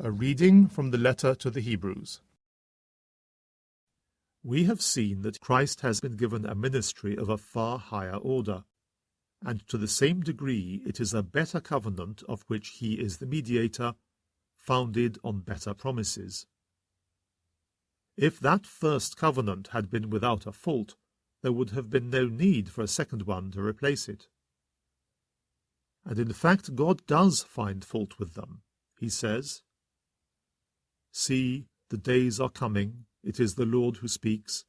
A reading from the letter to the Hebrews. We have seen that Christ has been given a ministry of a far higher order, and to the same degree it is a better covenant of which he is the mediator, founded on better promises. If that first covenant had been without a fault, there would have been no need for a second one to replace it. And in fact God does find fault with them. He says, "See, the days are coming, it is the Lord who speaks,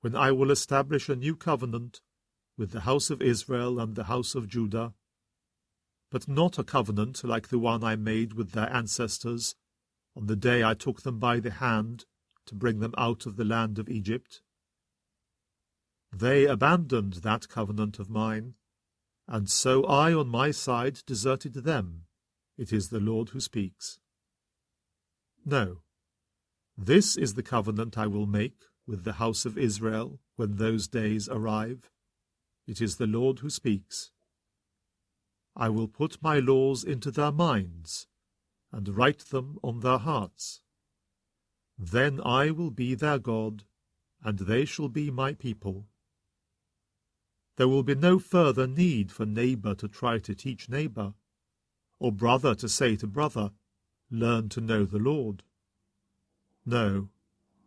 when I will establish a new covenant with the house of Israel and the house of Judah, but not a covenant like the one I made with their ancestors on the day I took them by the hand to bring them out of the land of Egypt. They abandoned that covenant of mine, and so I on my side deserted them. It is the Lord who speaks. No, this is the covenant I will make with the house of Israel when those days arrive. It is the Lord who speaks. I will put my laws into their minds and write them on their hearts. Then I will be their God, and they shall be my people. There will be no further need for neighbor to try to teach neighbor, or brother to say to brother, 'Learn to know the Lord.' No,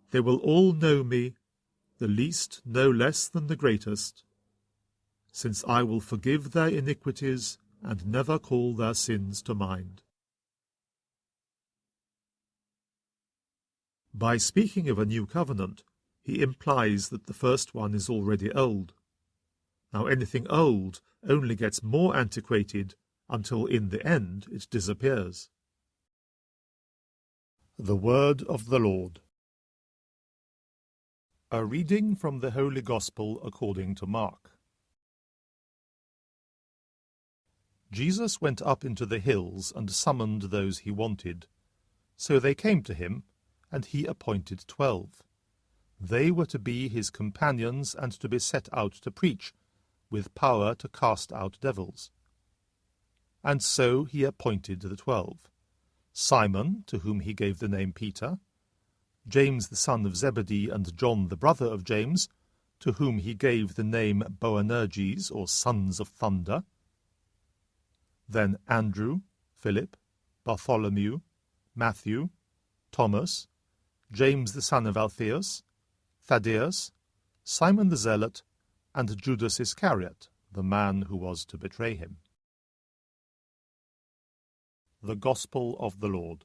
they will all know me, the least no less than the greatest, since I will forgive their iniquities and never call their sins to mind." By speaking of a new covenant, he implies that the first one is already old. Now anything old only gets more antiquated until in the end it disappears. The Word of the Lord. A reading from the Holy Gospel according to Mark. Jesus went up into the hills and summoned those he wanted. So they came to him, and he appointed 12. They were to be his companions and to be set out to preach, with power to cast out devils. And so he appointed the 12. Simon, to whom he gave the name Peter, James the son of Zebedee and John the brother of James, to whom he gave the name Boanerges, or sons of thunder, then Andrew, Philip, Bartholomew, Matthew, Thomas, James the son of Alphaeus, Thaddeus, Simon the Zealot, and Judas Iscariot, the man who was to betray him. The Gospel of the Lord.